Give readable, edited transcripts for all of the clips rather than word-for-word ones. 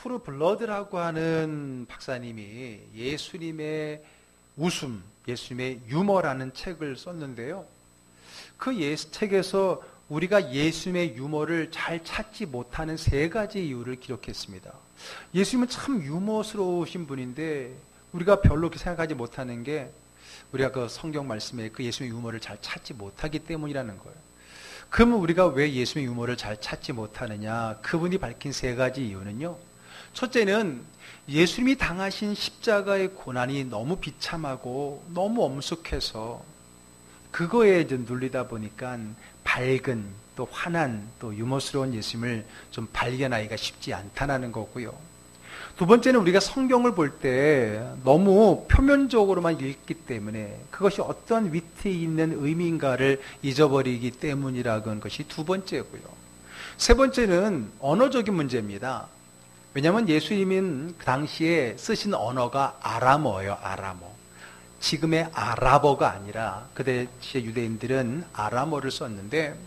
투르 블러드라고 하는 박사님이 예수님의 웃음, 예수님의 유머라는 책을 썼는데요. 그 책에서 우리가 예수님의 유머를 잘 찾지 못하는 3가지 이유를 기록했습니다. 예수님은 참 유머스러우신 분인데 우리가 별로 그렇게 생각하지 못하는 게 우리가 그 성경 말씀에 그 예수님의 유머를 잘 찾지 못하기 때문이라는 거예요. 그러면 우리가 왜 예수님의 유머를 잘 찾지 못하느냐? 그분이 밝힌 3가지 이유는요. 첫째는 예수님이 당하신 십자가의 고난이 너무 비참하고 너무 엄숙해서 그거에 이제 눌리다 보니까 밝은 또 환한 또 유머스러운 예수님을 좀 발견하기가 쉽지 않다는 거고요. 두 번째는 우리가 성경을 볼 때 너무 표면적으로만 읽기 때문에 그것이 어떤 위트 있는 의미인가를 잊어버리기 때문이라는 것이 두 번째고요. 세 번째는 언어적인 문제입니다. 왜냐하면 예수님은 그 당시에 쓰신 언어가 아람어예요. 아람어. 지금의 아랍어가 아니라 그때 유대인들은 아람어를 썼는데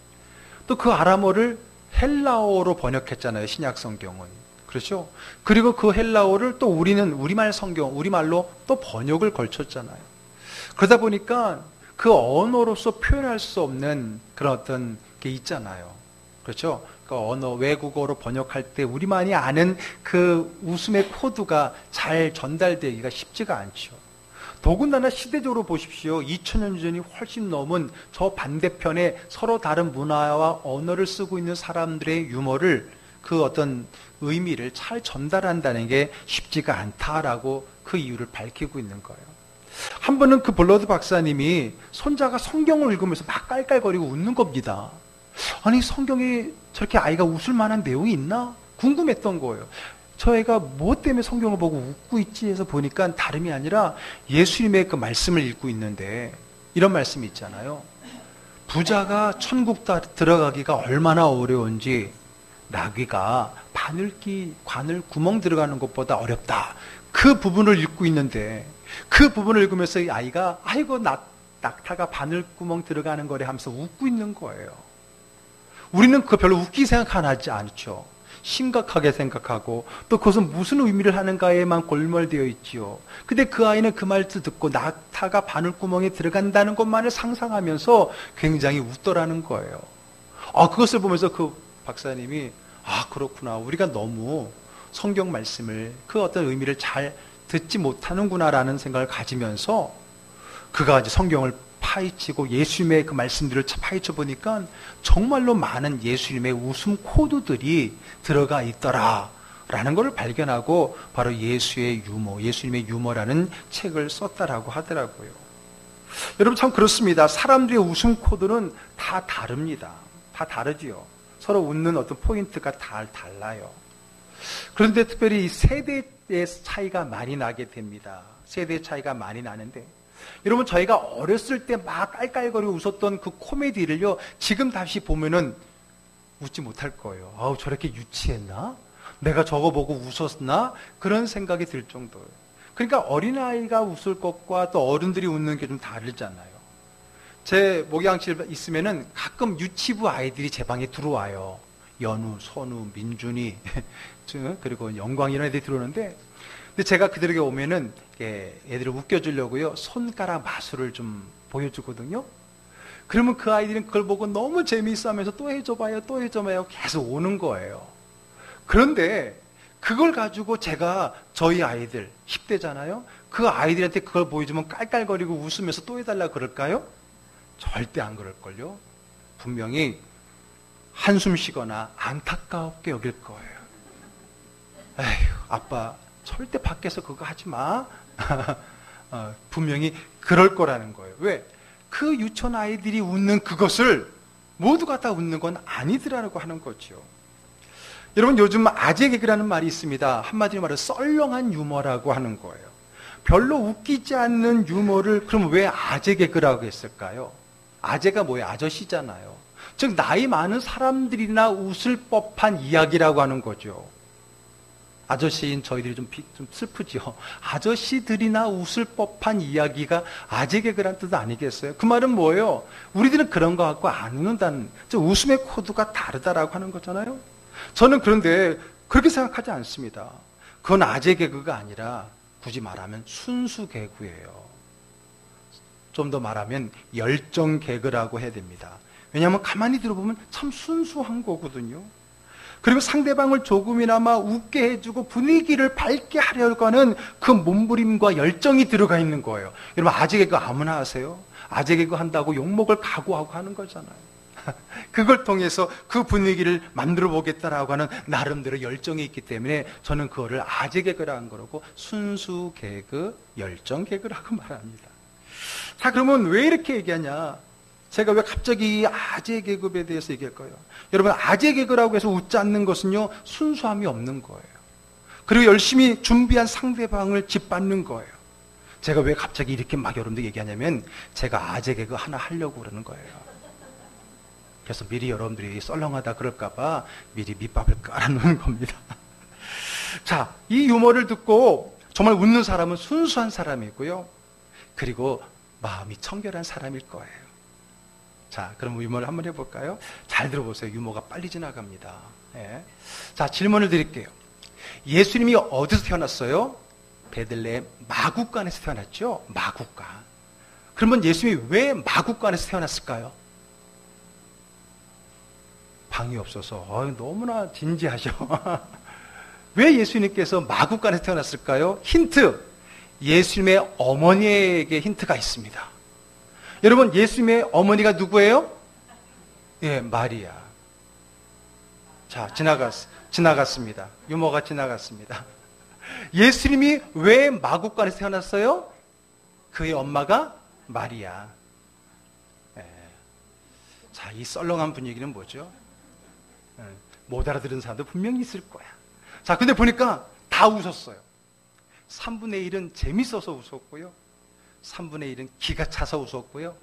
또 그 아람어를 헬라어로 번역했잖아요. 신약 성경은. 그렇죠? 그리고 그 헬라어를 또 우리는 우리말 성경, 우리말로 또 번역을 걸쳤잖아요. 그러다 보니까 그 언어로서 표현할 수 없는 그런 어떤 게 있잖아요. 그렇죠? 그 언어, 외국어로 번역할 때 우리만이 아는 그 웃음의 코드가 잘 전달되기가 쉽지가 않죠. 더군다나 시대적으로 보십시오. 2000년 전이 훨씬 넘은 저 반대편에 서로 다른 문화와 언어를 쓰고 있는 사람들의 유머를 그 어떤 의미를 잘 전달한다는 게 쉽지가 않다라고 그 이유를 밝히고 있는 거예요. 한 번은 그 블러드 박사님이 손자가 성경을 읽으면서 막 깔깔거리고 웃는 겁니다. 아니 성경에 저렇게 아이가 웃을 만한 내용이 있나? 궁금했던 거예요. 저 애가 뭐 때문에 성경을 보고 웃고 있지 해서 보니까 다름이 아니라 예수님의 그 말씀을 읽고 있는데 이런 말씀이 있잖아요. 부자가 천국 들어가기가 얼마나 어려운지 나귀가 관을 구멍 들어가는 것보다 어렵다. 그 부분을 읽고 있는데 그 부분을 읽으면서 이 아이가 아이고 낙타가 바늘구멍 들어가는 거래 하면서 웃고 있는 거예요. 우리는 그거 별로 웃기게 생각하지 않죠. 심각하게 생각하고 또 그것은 무슨 의미를 하는가에만 골몰되어 있지요. 근데 그 아이는 그 말을 듣고 낙타가 바늘구멍에 들어간다는 것만을 상상하면서 굉장히 웃더라는 거예요. 그것을 보면서 그 박사님이 그렇구나. 우리가 너무 성경 말씀을 그 어떤 의미를 잘 듣지 못하는구나라는 생각을 가지면서 그가 이제 성경을 파헤치고 예수님의 그 말씀들을 파헤쳐 보니까 정말로 많은 예수님의 웃음 코드들이 들어가 있더라라는 것을 발견하고 바로 예수님의 유머라는 책을 썼다라고 하더라고요. 여러분 참 그렇습니다. 사람들의 웃음 코드는 다 다릅니다. 다 다르지요. 서로 웃는 어떤 포인트가 다 달라요. 그런데 특별히 이 세대의 차이가 많이 나게 됩니다. 세대의 차이가 많이 나는데 여러분 저희가 어렸을 때 막 깔깔거리고 웃었던 그 코미디를요 지금 다시 보면은 웃지 못할 거예요. 저렇게 유치했나? 내가 저거 보고 웃었나? 그런 생각이 들 정도예요. 그러니까 어린아이가 웃을 것과 또 어른들이 웃는 게 좀 다르잖아요. 제 목양실 있으면은 가끔 유치부 아이들이 제 방에 들어와요. 연우, 선우, 민준이 그리고 영광 이런 애들이 들어오는데 근데 제가 그들에게 오면은 애들을 웃겨주려고요 손가락 마술을 좀 보여주거든요. 그러면 그 아이들은 그걸 보고 너무 재미있어하면서 또 해줘봐요, 또 해줘봐요 계속 오는 거예요. 그런데 그걸 가지고 제가 저희 아이들 10대잖아요. 그 아이들한테 그걸 보여주면 깔깔거리고 웃으면서 또 해달라 그럴까요? 절대 안 그럴걸요. 분명히 한숨 쉬거나 안타깝게 여길 거예요. 에휴, 아빠 절대 밖에서 그거 하지 마. 분명히 그럴 거라는 거예요. 왜? 그 유치원 아이들이 웃는 그것을 모두가 다 웃는 건 아니더라고 하는 거죠. 여러분 요즘 아재 개그라는 말이 있습니다. 한마디로 말해서 썰렁한 유머라고 하는 거예요. 별로 웃기지 않는 유머를 그럼 왜 아재 개그라고 했을까요? 아재가 뭐예요? 아저씨잖아요. 즉 나이 많은 사람들이나 웃을 법한 이야기라고 하는 거죠. 아저씨인 저희들이 좀 슬프죠. 아저씨들이나 웃을 법한 이야기가 아재 개그란 뜻 아니겠어요? 그 말은 뭐예요? 우리들은 그런 거 갖고 안 웃는다는, 웃음의 코드가 다르다라고 하는 거잖아요. 저는 그런데 그렇게 생각하지 않습니다. 그건 아재 개그가 아니라 굳이 말하면 순수 개그예요. 좀 더 말하면 열정 개그라고 해야 됩니다. 왜냐하면 가만히 들어보면 참 순수한 거거든요. 그리고 상대방을 조금이나마 웃게 해주고 분위기를 밝게 하려고 하는 그 몸부림과 열정이 들어가 있는 거예요. 여러분, 아재 개그 아무나 하세요? 아재 개그 한다고 욕먹을 각오하고 하는 거잖아요. 그걸 통해서 그 분위기를 만들어 보겠다라고 하는 나름대로 열정이 있기 때문에 저는 그거를 아재 개그라는 거라고 순수 개그, 열정 개그라고 말합니다. 자, 그러면 왜 이렇게 얘기하냐? 제가 왜 갑자기 아재 개그에 대해서 얘기할 거예요? 여러분, 아재 개그라고 해서 웃지 않는 것은요, 순수함이 없는 거예요. 그리고 열심히 준비한 상대방을 짓밟는 거예요. 제가 왜 갑자기 이렇게 막 여러분들 얘기하냐면 제가 아재 개그 하나 하려고 그러는 거예요. 그래서 미리 여러분들이 썰렁하다 그럴까봐 미리 밑밥을 깔아놓은 겁니다. 자, 이 유머를 듣고 정말 웃는 사람은 순수한 사람이고요. 그리고 마음이 청결한 사람일 거예요. 자, 그럼 유머를 한번 해볼까요? 잘 들어보세요. 유머가 빨리 지나갑니다. 예. 자, 질문을 드릴게요. 예수님이 어디서 태어났어요? 베들레헴 마구간에서 태어났죠? 마구간. 그러면 예수님이 왜 마구간에서 태어났을까요? 방이 없어서 너무나 진지하셔. 왜 예수님께서 마구간에서 태어났을까요? 힌트. 예수님의 어머니에게 힌트가 있습니다. 여러분, 예수님의 어머니가 누구예요? 예, 마리아. 자, 지나갔습니다. 유머가 지나갔습니다. 예수님이 왜 마구간에서 태어났어요? 그의 엄마가 마리아. 예. 자, 이 썰렁한 분위기는 뭐죠? 예. 못 알아들은 사람도 분명히 있을 거야. 자, 근데 보니까 다 웃었어요. 3분의 1은 재밌어서 웃었고요. 3분의 1은 기가 차서 웃었고요.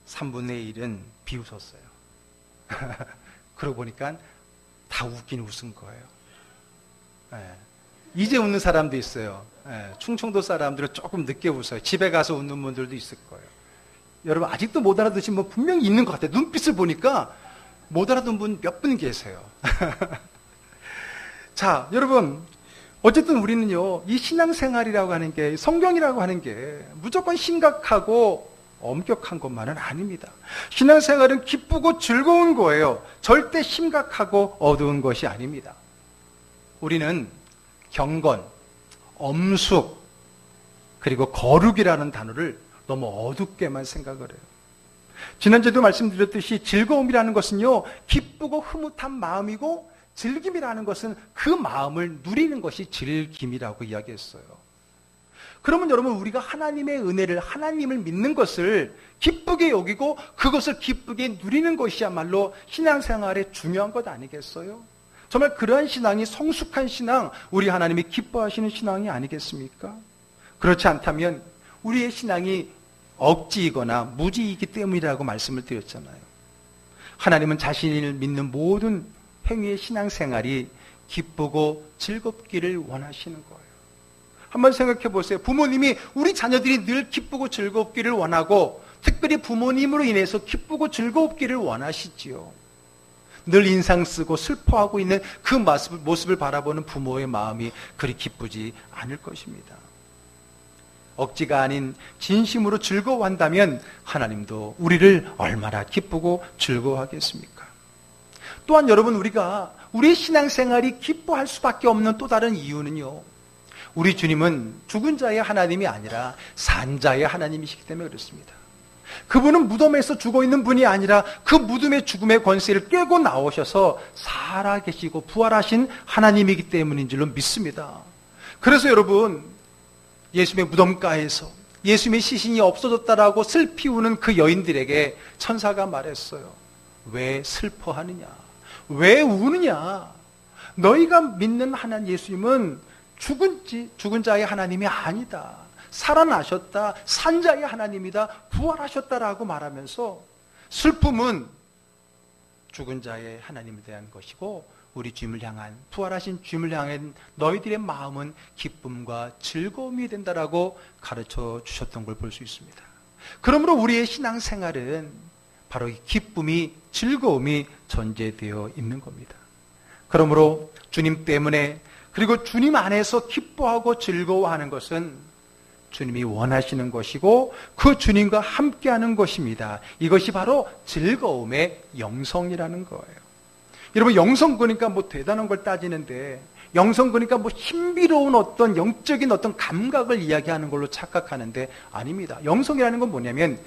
3분의 1은 비웃었어요. 그러고 보니까 다 웃긴 웃은 거예요. 예. 이제 웃는 사람도 있어요. 예. 충청도 사람들은 조금 늦게 웃어요. 집에 가서 웃는 분들도 있을 거예요. 여러분, 아직도 못 알아듣신 분 분명히 있는 것 같아요. 눈빛을 보니까 못 알아듣는 분 몇 분 계세요. 자, 여러분, 어쨌든 우리는요, 이 신앙생활이라고 하는 게, 성경이라고 하는 게 무조건 심각하고 엄격한 것만은 아닙니다. 신앙생활은 기쁘고 즐거운 거예요. 절대 심각하고 어두운 것이 아닙니다. 우리는 경건, 엄숙, 그리고 거룩이라는 단어를 너무 어둡게만 생각을 해요. 지난주에도 말씀드렸듯이 즐거움이라는 것은요, 기쁘고 흐뭇한 마음이고, 즐김이라는 것은 그 마음을 누리는 것이 즐김이라고 이야기했어요. 그러면 여러분, 우리가 하나님의 은혜를, 하나님을 믿는 것을 기쁘게 여기고 그것을 기쁘게 누리는 것이야말로 신앙생활의 중요한 것 아니겠어요? 정말 그러한 신앙이 성숙한 신앙, 우리 하나님이 기뻐하시는 신앙이 아니겠습니까? 그렇지 않다면 우리의 신앙이 억지이거나 무지이기 때문이라고 말씀을 드렸잖아요. 하나님은 자신을 믿는 모든 행위의 신앙생활이 기쁘고 즐겁기를 원하시는 거예요. 한번 생각해 보세요. 부모님이 우리 자녀들이 늘 기쁘고 즐겁기를 원하고, 특별히 부모님으로 인해서 기쁘고 즐겁기를 원하시지요. 늘 인상 쓰고 슬퍼하고 있는 그 모습을 바라보는 부모의 마음이 그리 기쁘지 않을 것입니다. 억지가 아닌 진심으로 즐거워한다면 하나님도 우리를 얼마나 기쁘고 즐거워하겠습니까? 또한 여러분, 우리가 우리의 신앙생활이 기뻐할 수밖에 없는 또 다른 이유는요, 우리 주님은 죽은 자의 하나님이 아니라 산 자의 하나님이시기 때문에 그렇습니다. 그분은 무덤에서 죽어있는 분이 아니라 그 무덤의 죽음의 권세를 깨고 나오셔서 살아계시고 부활하신 하나님이기 때문인 줄로 믿습니다. 그래서 여러분, 예수님의 무덤가에서 예수님의 시신이 없어졌다라고 슬피 우는 그 여인들에게 천사가 말했어요. 왜 슬퍼하느냐? 왜 우느냐? 너희가 믿는 하나님 예수님은 죽은 자의 하나님이 아니다. 살아나셨다. 산 자의 하나님이다. 부활하셨다라고 말하면서 슬픔은 죽은 자의 하나님에 대한 것이고, 우리 주님을 향한, 부활하신 주님을 향한 너희들의 마음은 기쁨과 즐거움이 된다라고 가르쳐 주셨던 걸 볼 수 있습니다. 그러므로 우리의 신앙생활은 바로 이 기쁨이, 즐거움이 전제되어 있는 겁니다. 그러므로 주님 때문에 그리고 주님 안에서 기뻐하고 즐거워하는 것은 주님이 원하시는 것이고 그 주님과 함께하는 것입니다. 이것이 바로 즐거움의 영성이라는 거예요. 여러분, 영성 그러니까 뭐 대단한 걸 따지는데, 영성 그러니까 뭐 신비로운 어떤 영적인 어떤 감각을 이야기하는 걸로 착각하는데 아닙니다. 영성이라는 건 뭐냐면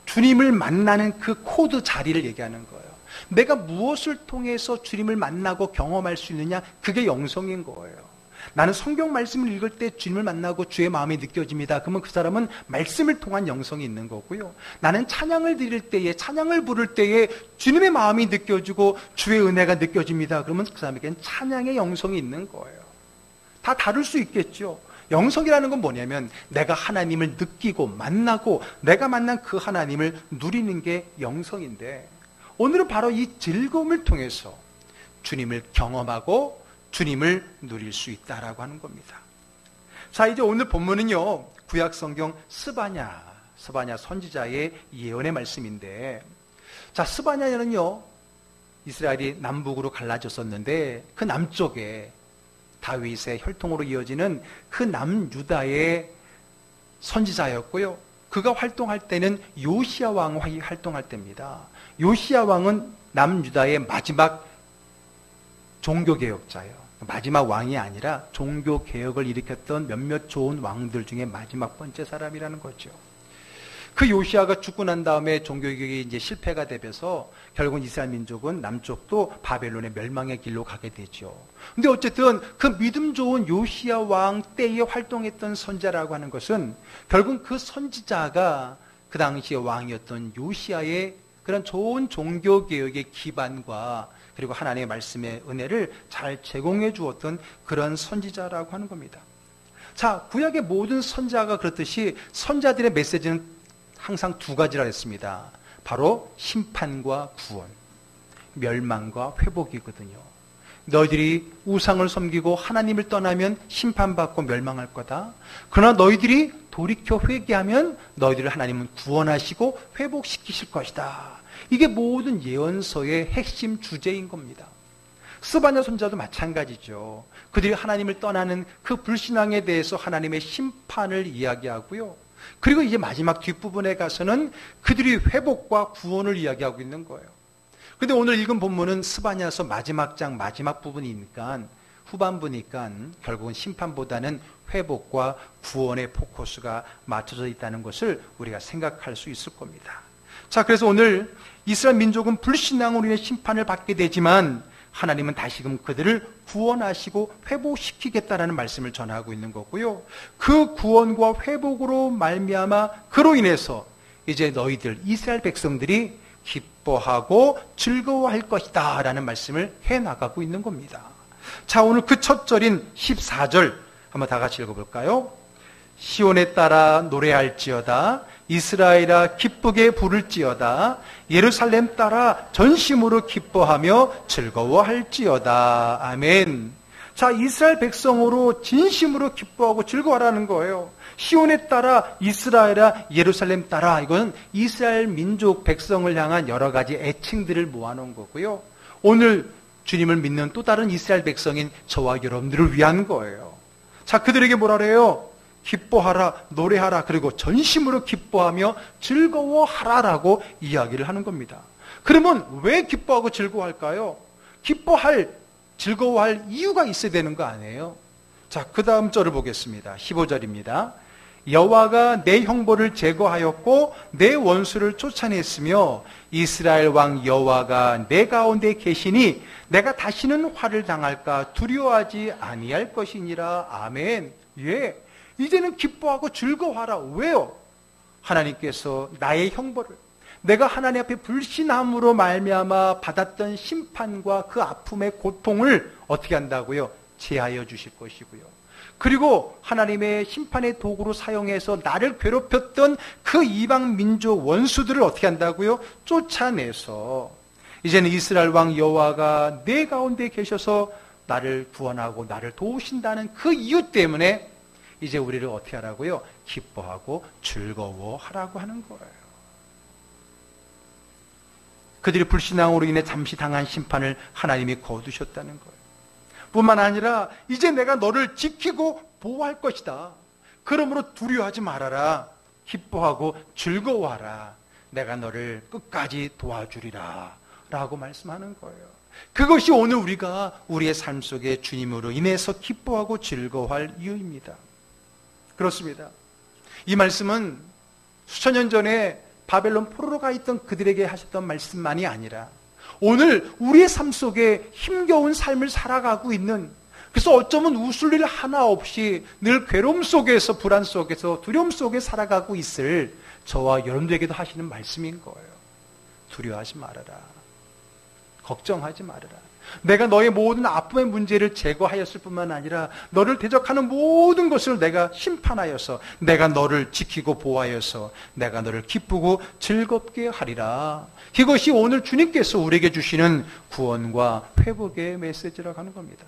주님을 만나는 그 코드 자리를 얘기하는 거예요. 내가 무엇을 통해서 주님을 만나고 경험할 수 있느냐, 그게 영성인 거예요. 나는 성경 말씀을 읽을 때 주님을 만나고 주의 마음이 느껴집니다. 그러면 그 사람은 말씀을 통한 영성이 있는 거고요. 나는 찬양을 드릴 때에, 찬양을 부를 때에 주님의 마음이 느껴지고 주의 은혜가 느껴집니다. 그러면 그 사람에게는 찬양의 영성이 있는 거예요. 다 다를 수 있겠죠. 영성이라는 건 뭐냐면 내가 하나님을 느끼고 만나고 내가 만난 그 하나님을 누리는 게 영성인데, 오늘은 바로 이 즐거움을 통해서 주님을 경험하고 주님을 누릴 수 있다라고 하는 겁니다. 자, 이제 오늘 본문은요, 구약 성경 스바냐 선지자의 예언의 말씀인데, 자, 스바냐는요, 이스라엘이 남북으로 갈라졌었는데 그 남쪽에 다윗의 혈통으로 이어지는 그 남유다의 선지자였고요. 그가 활동할 때는 요시야 왕이 활동할 때입니다. 요시야 왕은 남유다의 마지막 종교개혁자예요. 마지막 왕이 아니라 종교개혁을 일으켰던 몇몇 좋은 왕들 중에 마지막 번째 사람이라는 거죠. 그 요시야가 죽고 난 다음에 종교개혁이 이제 실패가 되면서 결국은 이스라엘 민족은 남쪽도 바벨론의 멸망의 길로 가게 되죠. 근데 어쨌든 그 믿음 좋은 요시야 왕 때에 활동했던 선지자라고 하는 것은 결국 그 선지자가 그 당시의 왕이었던 요시야의 그런 좋은 종교개혁의 기반과 그리고 하나님의 말씀의 은혜를 잘 제공해 주었던 그런 선지자라고 하는 겁니다. 자, 구약의 모든 선지자가 그렇듯이 선지자들의 메시지는 항상 두 가지라 했습니다. 바로 심판과 구원, 멸망과 회복이거든요. 너희들이 우상을 섬기고 하나님을 떠나면 심판받고 멸망할 거다. 그러나 너희들이 돌이켜 회개하면 너희들을 하나님은 구원하시고 회복시키실 것이다. 이게 모든 예언서의 핵심 주제인 겁니다. 스바냐 선지자도 마찬가지죠. 그들이 하나님을 떠나는 그 불신앙에 대해서 하나님의 심판을 이야기하고요. 그리고 이제 마지막 뒷부분에 가서는 그들이 회복과 구원을 이야기하고 있는 거예요. 그런데 오늘 읽은 본문은 스바냐서 마지막 장 마지막 부분이니까, 후반부니까 결국은 심판보다는 회복과 구원의 포커스가 맞춰져 있다는 것을 우리가 생각할 수 있을 겁니다. 자, 그래서 오늘 이스라엘 민족은 불신앙으로 인해 심판을 받게 되지만 하나님은 다시금 그들을 구원하시고 회복시키겠다라는 말씀을 전하고 있는 거고요. 그 구원과 회복으로 말미암아 그로 인해서 이제 너희들 이스라엘 백성들이 기뻐하고 즐거워할 것이다 라는 말씀을 해나가고 있는 겁니다. 자, 오늘 그 첫 절인 14절 한번 다 같이 읽어볼까요? 시온에 따라 노래할지어다, 이스라엘아 기쁘게 부를지어다, 예루살렘 따라 전심으로 기뻐하며 즐거워할지어다. 아멘. 자, 이스라엘 백성으로 진심으로 기뻐하고 즐거워하라는 거예요. 시온에 따라, 이스라엘아, 예루살렘 따라, 이건 이스라엘 민족 백성을 향한 여러 가지 애칭들을 모아놓은 거고요. 오늘 주님을 믿는 또 다른 이스라엘 백성인 저와 여러분들을 위한 거예요. 자, 그들에게 뭐라 그래요? 기뻐하라, 노래하라, 그리고 전심으로 기뻐하며 즐거워하라라고 이야기를 하는 겁니다. 그러면 왜 기뻐하고 즐거워할까요? 기뻐할, 즐거워할 이유가 있어야 되는 거 아니에요? 자, 그 다음 절을 보겠습니다. 15절입니다. 여호와가 내 형벌을 제거하였고 내 원수를 쫓아냈으며 이스라엘 왕 여호와가 내 가운데 계시니 내가 다시는 화를 당할까 두려워하지 아니할 것이니라. 아멘. 예. 이제는 기뻐하고 즐거워하라. 왜요? 하나님께서 나의 형벌을, 내가 하나님 앞에 불신함으로 말미암아 받았던 심판과 그 아픔의 고통을 어떻게 한다고요? 제하여 주실 것이고요. 그리고 하나님의 심판의 도구로 사용해서 나를 괴롭혔던 그 이방 민족 원수들을 어떻게 한다고요? 쫓아내서 이제는 이스라엘 왕 여호와가 내 가운데 계셔서 나를 구원하고 나를 도우신다는 그 이유 때문에 이제 우리를 어떻게 하라고요? 기뻐하고 즐거워하라고 하는 거예요. 그들이 불신앙으로 인해 잠시 당한 심판을 하나님이 거두셨다는 거예요. 뿐만 아니라 이제 내가 너를 지키고 보호할 것이다. 그러므로 두려워하지 말아라. 기뻐하고 즐거워하라. 내가 너를 끝까지 도와주리라 라고 말씀하는 거예요. 그것이 오늘 우리가 우리의 삶 속에 주님으로 인해서 기뻐하고 즐거워할 이유입니다. 그렇습니다. 이 말씀은 수천 년 전에 바벨론 포로로 가 있던 그들에게 하셨던 말씀만이 아니라 오늘 우리의 삶 속에 힘겨운 삶을 살아가고 있는, 그래서 어쩌면 웃을 일 하나 없이 늘 괴로움 속에서, 불안 속에서, 두려움 속에 살아가고 있을 저와 여러분들에게도 하시는 말씀인 거예요. 두려워하지 말아라. 걱정하지 말아라. 내가 너의 모든 아픔의 문제를 제거하였을 뿐만 아니라 너를 대적하는 모든 것을 내가 심판하여서 내가 너를 지키고 보호하여서 내가 너를 기쁘고 즐겁게 하리라. 이것이 오늘 주님께서 우리에게 주시는 구원과 회복의 메시지라고 하는 겁니다.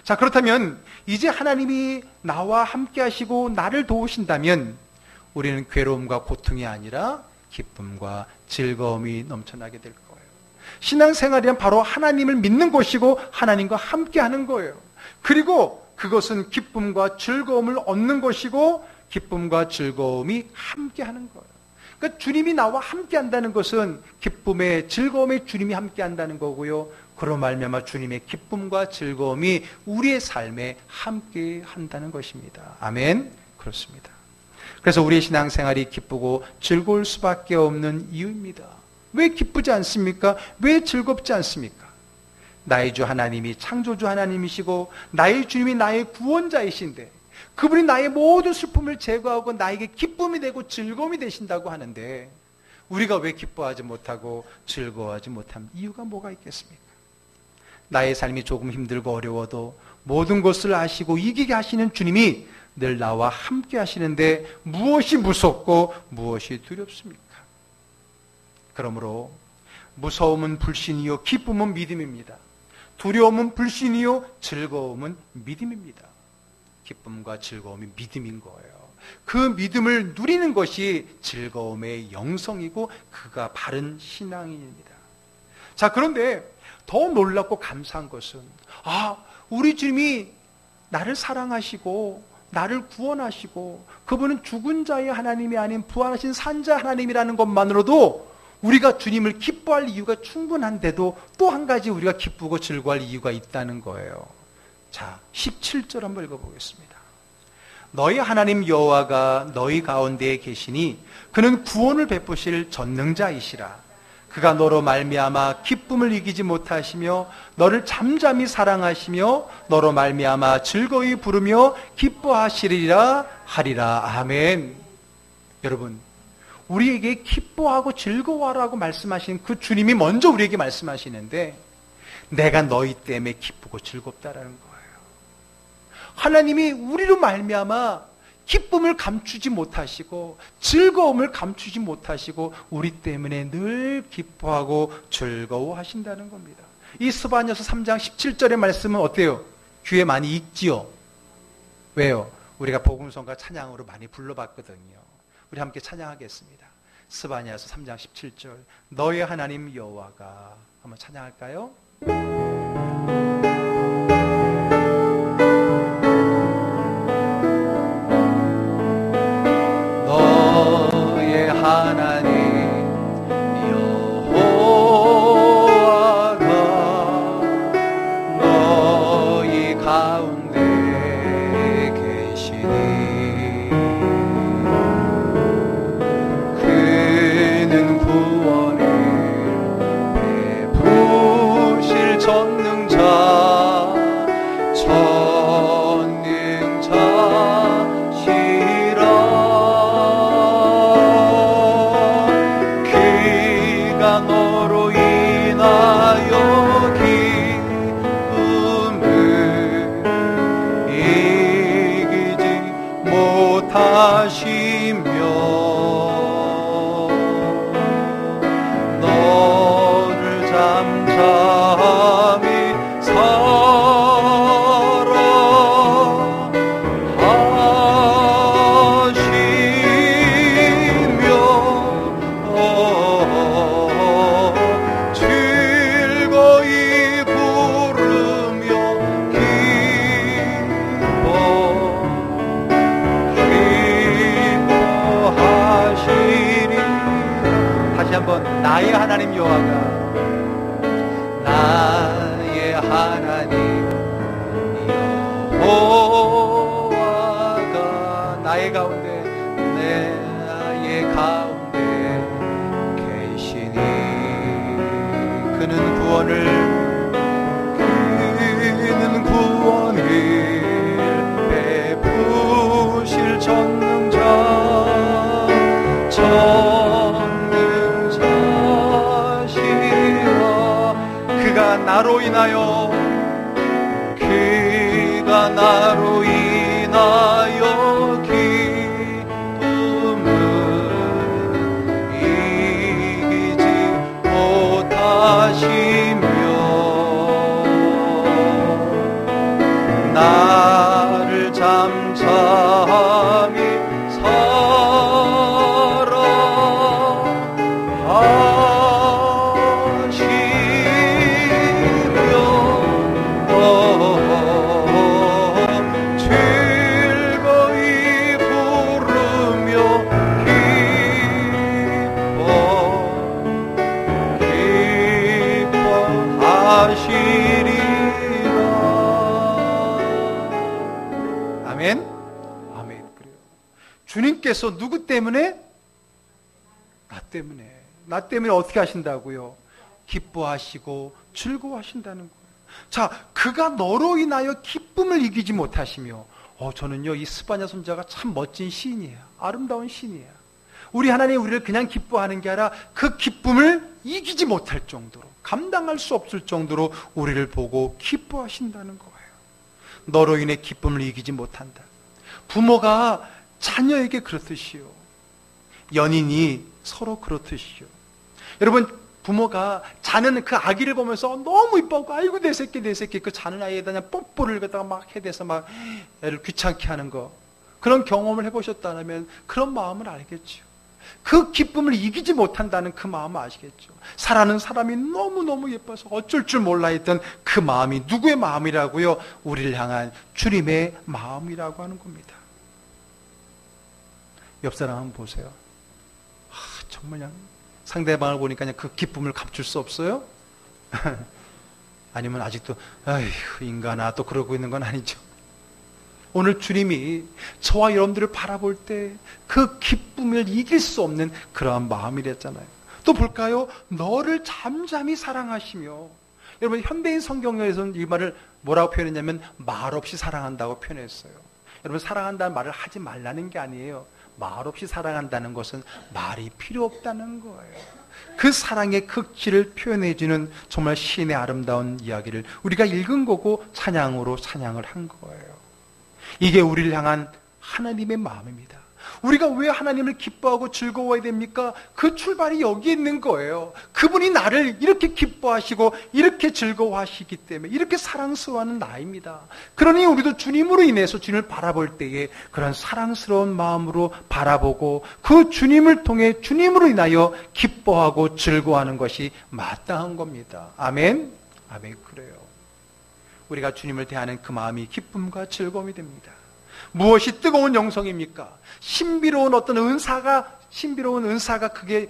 자, 그렇다면 이제 하나님이 나와 함께 하시고 나를 도우신다면 우리는 괴로움과 고통이 아니라 기쁨과 즐거움이 넘쳐나게 될 거예요. 신앙생활이란 바로 하나님을 믿는 것이고 하나님과 함께 하는 거예요. 그리고 그것은 기쁨과 즐거움을 얻는 것이고 기쁨과 즐거움이 함께 하는 거예요. 그러니까 주님이 나와 함께 한다는 것은 기쁨의 즐거움에 주님이 함께 한다는 거고요. 그로 말미암아 주님의 기쁨과 즐거움이 우리의 삶에 함께 한다는 것입니다. 아멘. 그렇습니다. 그래서 우리의 신앙생활이 기쁘고 즐거울 수밖에 없는 이유입니다. 왜 기쁘지 않습니까? 왜 즐겁지 않습니까? 나의 주 하나님이 창조주 하나님이시고 나의 주님이 나의 구원자이신데 그분이 나의 모든 슬픔을 제거하고 나에게 기쁨이 되고 즐거움이 되신다고 하는데 우리가 왜 기뻐하지 못하고 즐거워하지 못한 이유가 뭐가 있겠습니까? 나의 삶이 조금 힘들고 어려워도 모든 것을 아시고 이기게 하시는 주님이 늘 나와 함께 하시는데 무엇이 무섭고 무엇이 두렵습니까? 그러므로 무서움은 불신이요 기쁨은 믿음입니다. 두려움은 불신이요 즐거움은 믿음입니다. 기쁨과 즐거움이 믿음인 거예요. 그 믿음을 누리는 것이 즐거움의 영성이고 그가 바른 신앙인입니다. 자, 그런데 더 놀랍고 감사한 것은 우리 주님이 나를 사랑하시고 나를 구원하시고 그분은 죽은 자의 하나님이 아닌 부활하신 산자 하나님이라는 것만으로도 우리가 주님을 기뻐할 이유가 충분한데도 또 한 가지 우리가 기쁘고 즐거워할 이유가 있다는 거예요. 자, 17절 한번 읽어보겠습니다. 너희 하나님 여호와가 너희 가운데에 계시니 그는 구원을 베푸실 전능자이시라. 그가 너로 말미암아 기쁨을 이기지 못하시며 너를 잠잠히 사랑하시며 너로 말미암아 즐거이 부르며 기뻐하시리라 하리라. 아멘. 여러분, 우리에게 기뻐하고 즐거워하라고 말씀하신 그 주님이 먼저 우리에게 말씀하시는데 내가 너희 때문에 기쁘고 즐겁다라는 거예요. 하나님이 우리로 말미암아 기쁨을 감추지 못하시고 즐거움을 감추지 못하시고 우리 때문에 늘 기뻐하고 즐거워하신다는 겁니다. 이 스바냐서 3장 17절의 말씀은 어때요? 귀에 많이 익지요? 왜요? 우리가 복음성과 찬양으로 많이 불러봤거든요. 우리 함께 찬양하겠습니다. 스바냐서 3장 17절 너의 하나님 여호와가 한번 찬양할까요? 너의 하나님 여호와가 너희 가운데 계시니 그는 구원을 베푸실 전능자시라. 그가 너로 인하여 기쁨을 이기지 못하시며 너를 잠잠히 하나님 여호와가 나의 하나님 여호와가 나의 가운데 계시니 그는 구원을 베푸실 전능자시라. 그가 나로 인하여 기쁨을 이기지 못하시며 나를 잠잠히 주님께서 누구 때문에? 나 때문에 어떻게 하신다고요? 기뻐하시고 즐거워하신다는 거예요. 자, 그가 너로 인하여 기쁨을 이기지 못하시며, 저는요 이 스바냐 선지자가 참 멋진 시인이에요. 아름다운 시인이에요. 우리 하나님 우리를 그냥 기뻐하는 게 아니라 그 기쁨을 이기지 못할 정도로, 감당할 수 없을 정도로 우리를 보고 기뻐하신다는 거예요. 너로 인해 기쁨을 이기지 못한다. 부모가 자녀에게 그렇듯이요, 연인이 서로 그렇듯이요. 여러분, 부모가 자는 그 아기를 보면서 너무 이뻐하고, 아이고 내 새끼 그 자는 아이에다 그냥 뽀뽀를 갖다가 막 해대서 막 애를 귀찮게 하는 거, 그런 경험을 해보셨다면 그런 마음을 알겠죠. 그 기쁨을 이기지 못한다는 그 마음을 아시겠죠. 사랑하는 사람이 너무너무 예뻐서 어쩔 줄 몰라 했던 그 마음이 누구의 마음이라고요? 우리를 향한 주님의 마음이라고 하는 겁니다. 옆 사람 한번 보세요. 정말 그냥 상대방을 보니까 그냥 그 기쁨을 감출 수 없어요? 아니면 아직도 아휴 인간아 또 그러고 있는 건 아니죠. 오늘 주님이 저와 여러분들을 바라볼 때 그 기쁨을 이길 수 없는 그러한 마음이랬잖아요. 또 볼까요? 너를 잠잠히 사랑하시며. 여러분, 현대인 성경에서는 이 말을 뭐라고 표현했냐면 말없이 사랑한다고 표현했어요. 여러분, 사랑한다는 말을 하지 말라는 게 아니에요. 말없이 사랑한다는 것은 말이 필요 없다는 거예요. 그 사랑의 극치를 표현해주는 정말 시인의 아름다운 이야기를 우리가 읽은 거고 찬양으로 찬양을 한 거예요. 이게 우리를 향한 하나님의 마음입니다. 우리가 왜 하나님을 기뻐하고 즐거워해야 됩니까? 그 출발이 여기 있는 거예요. 그분이 나를 이렇게 기뻐하시고 이렇게 즐거워하시기 때문에, 이렇게 사랑스러워하는 나입니다. 그러니 우리도 주님으로 인해서 주님을 바라볼 때에 그런 사랑스러운 마음으로 바라보고 그 주님을 통해 주님으로 인하여 기뻐하고 즐거워하는 것이 마땅한 겁니다. 아멘? 아멘. 그래요. 우리가 주님을 대하는 그 마음이 기쁨과 즐거움이 됩니다. 무엇이 뜨거운 영성입니까? 신비로운 은사가 그게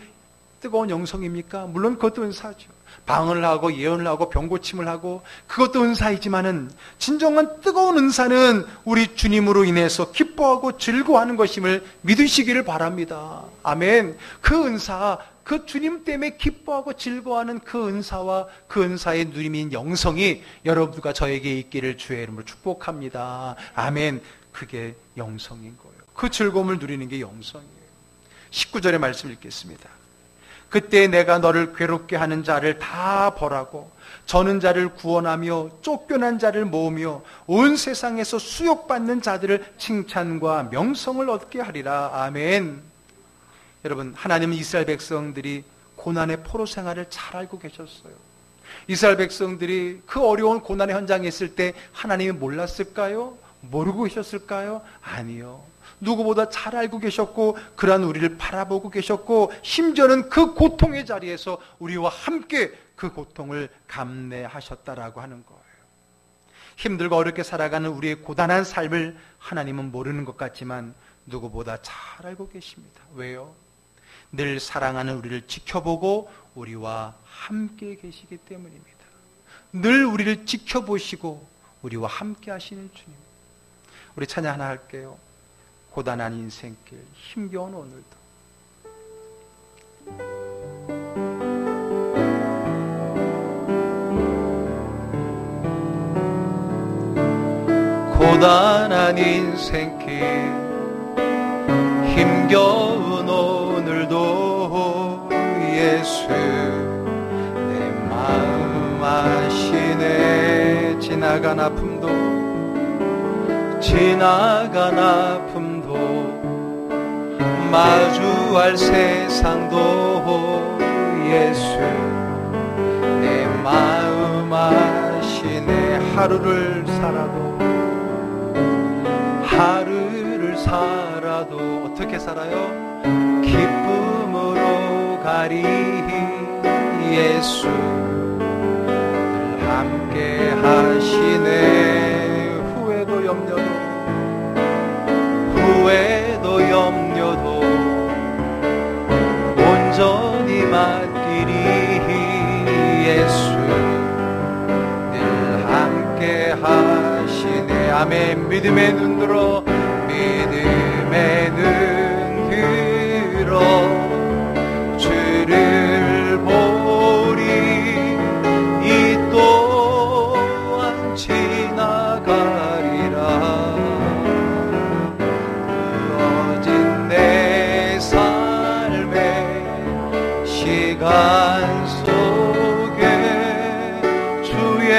뜨거운 영성입니까? 물론 그것도 은사죠. 방언을 하고 예언을 하고 병고침을 하고 그것도 은사이지만은 진정한 뜨거운 은사는 우리 주님으로 인해서 기뻐하고 즐거워하는 것임을 믿으시기를 바랍니다. 아멘. 그 은사, 그 주님 때문에 기뻐하고 즐거워하는 그 은사와 그 은사의 누림인 영성이 여러분들과 저에게 있기를 주의 이름으로 축복합니다. 아멘. 그게 영성인 거예요. 그 즐거움을 누리는 게 영성이에요. 19절의 말씀 읽겠습니다. 그때 내가 너를 괴롭게 하는 자를 다 벌하고 저는 자를 구원하며 쫓겨난 자를 모으며 온 세상에서 수욕받는 자들을 칭찬과 명성을 얻게 하리라. 아멘. 여러분, 하나님은 이스라엘 백성들이 고난의 포로 생활을 잘 알고 계셨어요. 이스라엘 백성들이 그 어려운 고난의 현장에 있을 때 하나님이 몰랐을까요? 모르고 계셨을까요? 아니요. 누구보다 잘 알고 계셨고 그러한 우리를 바라보고 계셨고 심지어는 그 고통의 자리에서 우리와 함께 그 고통을 감내하셨다라고 하는 거예요. 힘들고 어렵게 살아가는 우리의 고단한 삶을 하나님은 모르는 것 같지만 누구보다 잘 알고 계십니다. 왜요? 늘 사랑하는 우리를 지켜보고 우리와 함께 계시기 때문입니다. 늘 우리를 지켜보시고 우리와 함께 하시는 주님. 우리 찬양 하나 할게요. 고단한 인생길, 힘겨운 오늘도. 고단한 인생길, 힘겨운 오늘도 예수 내 마음 아시네. 지나간 아픔도 마주할 세상도 예수 내 마음 아시네. 하루를 살아도 어떻게 살아요? 기쁨으로 가리. 예수 늘 함께 하시네. 후회도 염려도 온전히 맡기리. 예수 늘 함께 하시네. 아멘. 믿음의 눈 들어 주를 보리. 이 또한 지나가리라. 부어진 내 삶의 시간 속에 주의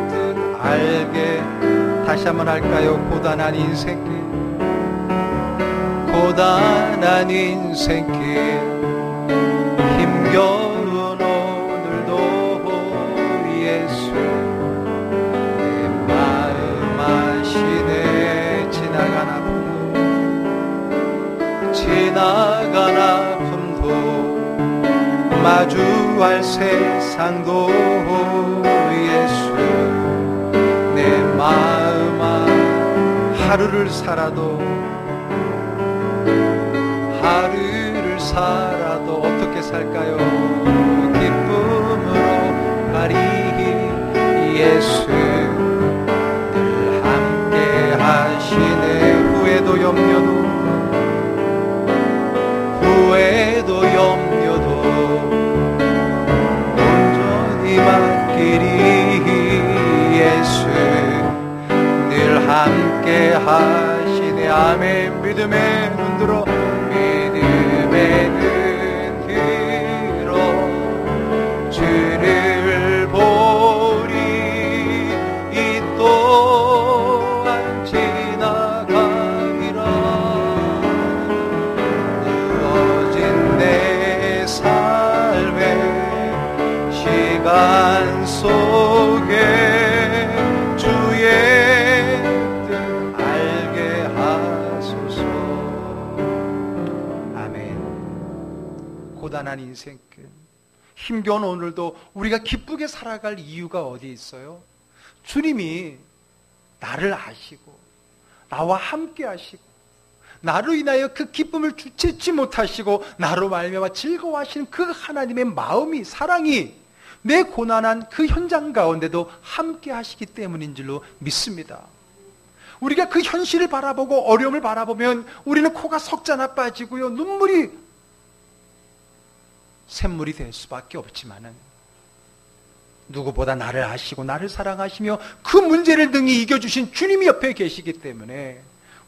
뜻 알게. 다시 한번 할까요? 고단한 인생길, 힘겨운 오늘도 예수 내 마음 아시네. 지나간 아픔도 마주할 세상도 예수 내 마음 하루를 살아도 어떻게 살까요? 기쁨으로 가리. 예수 늘 함께 하시네. 후회도 염려도 온전히 맡기리. 예수 늘 함께 하시네. 아멘. 믿음의 눈 들어 주를 보리. 이 또한 지나가리라. 부어진 내 삶의 시간 속에 주의 뜻 알게 하소서. 아멘. 고단한 인생길, 힘겨운 오늘도 우리가 기쁘게 살아갈 이유가 어디에 있어요? 주님이 나를 아시고 나와 함께 하시고 나로 인하여 그 기쁨을 주체치 못하시고 나로 말미암아 즐거워하시는 그 하나님의 마음이, 사랑이 내 고난한 그 현장 가운데도 함께 하시기 때문인 줄로 믿습니다. 우리가 그 현실을 바라보고 어려움을 바라보면 우리는 코가 석자나 빠지고요, 눈물이 샘물이 될 수밖에 없지만은 누구보다 나를 아시고 나를 사랑하시며 그 문제를 능히 이겨주신 주님이 옆에 계시기 때문에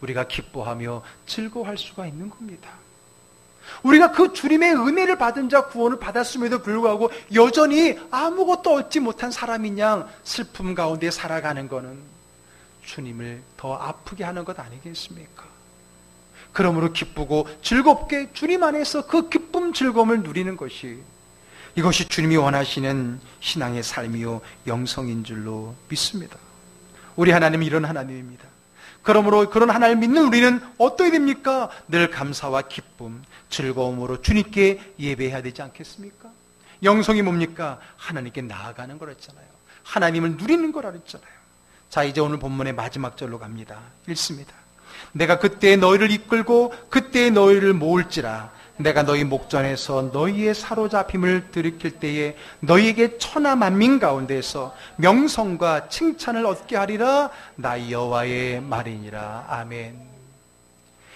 우리가 기뻐하며 즐거워할 수가 있는 겁니다. 우리가 그 주님의 은혜를 받은 자, 구원을 받았음에도 불구하고 여전히 아무것도 얻지 못한 사람인 양 슬픔 가운데 살아가는 것은 주님을 더 아프게 하는 것 아니겠습니까? 그러므로 기쁘고 즐겁게 주님 안에서 그 기쁨, 즐거움을 누리는 것이, 이것이 주님이 원하시는 신앙의 삶이요 영성인 줄로 믿습니다. 우리 하나님은 이런 하나님입니다. 그러므로 그런 하나님을 믿는 우리는 어떠해야 됩니까? 늘 감사와 기쁨, 즐거움으로 주님께 예배해야 되지 않겠습니까? 영성이 뭡니까? 하나님께 나아가는 거랬잖아요. 하나님을 누리는 거라 그랬잖아요. 자, 이제 오늘 본문의 마지막 절로 갑니다. 읽습니다. 내가 그때 너희를 이끌고 그때 너희를 모을지라 내가 너희 목전에서 너희의 사로잡힘을 들이킬 때에 너희에게 천하 만민 가운데서 명성과 칭찬을 얻게 하리라. 나 여호와의 말이니라. 아멘.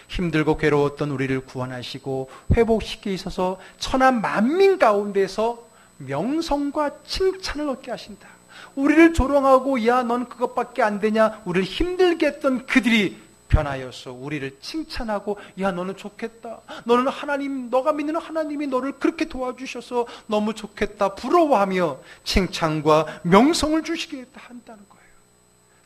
힘들고 괴로웠던 우리를 구원하시고 회복시키셔서 천하 만민 가운데서 명성과 칭찬을 얻게 하신다. 우리를 조롱하고 야 넌 그것밖에 안 되냐 우리를 힘들게 했던 그들이 변하여서 우리를 칭찬하고 야 너는 좋겠다, 너는 하나님, 너가 믿는 하나님이 너를 그렇게 도와주셔서 너무 좋겠다 부러워하며 칭찬과 명성을 주시겠다 한다는 거예요.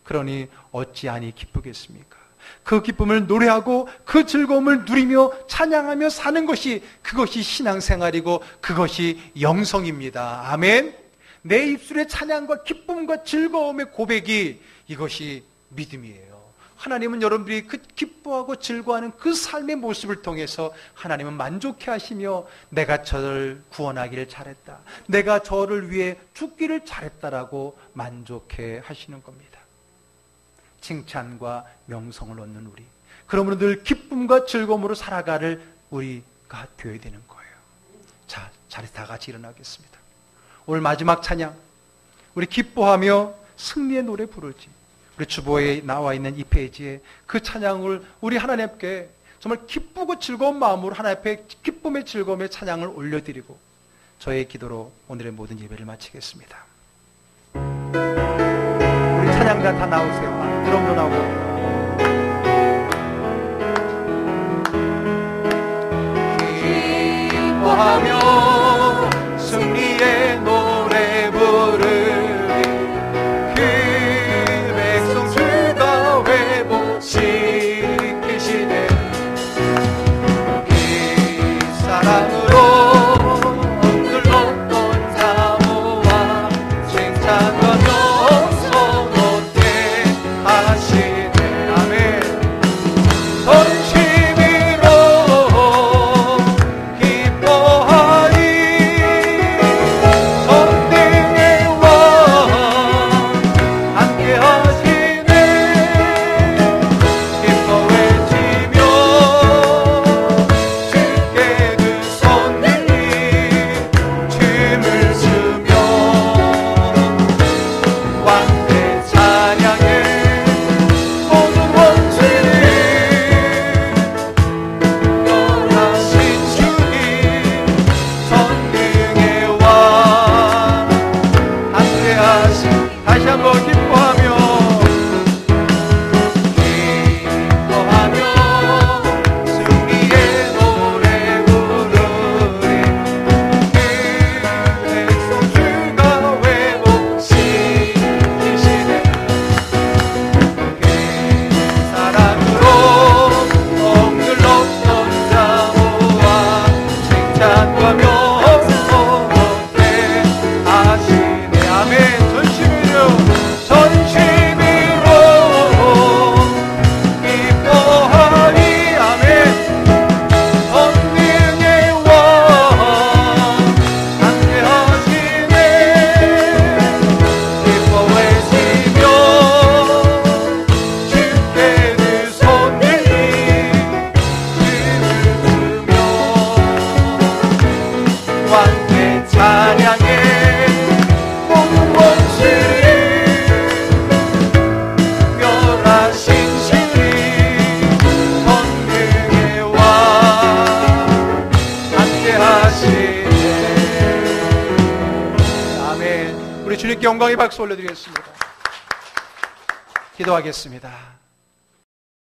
그러니 어찌하니 기쁘겠습니까? 그 기쁨을 노래하고 그 즐거움을 누리며 찬양하며 사는 것이, 그것이 신앙생활이고 그것이 영성입니다. 아멘. 내 입술의 찬양과 기쁨과 즐거움의 고백이, 이것이 믿음이에요. 하나님은 여러분들이 그 기뻐하고 즐거워하는 그 삶의 모습을 통해서 하나님은 만족해 하시며 내가 저를 구원하기를 잘했다, 내가 저를 위해 죽기를 잘했다라고 만족해 하시는 겁니다. 칭찬과 명성을 얻는 우리, 그러므로 늘 기쁨과 즐거움으로 살아가를 우리가 되어야 되는 거예요. 자, 자리에서 다 같이 일어나겠습니다. 오늘 마지막 찬양, 우리 기뻐하며 승리의 노래 부르지. 우리 주보에 나와 있는 이 페이지에 그 찬양을 우리 하나님께 정말 기쁘고 즐거운 마음으로 하나님 앞에 기쁨의 즐거움의 찬양을 올려드리고 저의 기도로 오늘의 모든 예배를 마치겠습니다. 우리 찬양가 다 나오세요. 드럼도 나오고. 기뻐하며 승리의 노래 부르리. 그 백성 주가 회복시키시네. 그 사랑으로 억눌렀던 사모와 칭찬과 명성 얻게 하시네. 아멘. 전심으로 기뻐하리. 전능의 왕 함께 하시네. 기뻐 외치며 주께 두 손 들리 춤을 추며 왕대 찬양해 모든 원수를 멸하신 주님 전능의 왕 함께 하시. 다시 한번 기뻐하며 승리의 노래 부르리. 그 백성 주가 회복시키시네. 그 사랑으로 억눌렀던 사모와 칭찬과 명성 얻게 하시네. 아멘. 전심으로 기뻐하리. 아멘. 전능의 왕 함께 하시네. 기뻐 외치며 주께 두 손 들리 춤을 추며 왕께 찬양해 모든 원수를 멸하신 주님 전능의 왕 함께 하시네. 아멘. 우리 주님께 영광의 박수 올려드리겠습니다. 기도하겠습니다.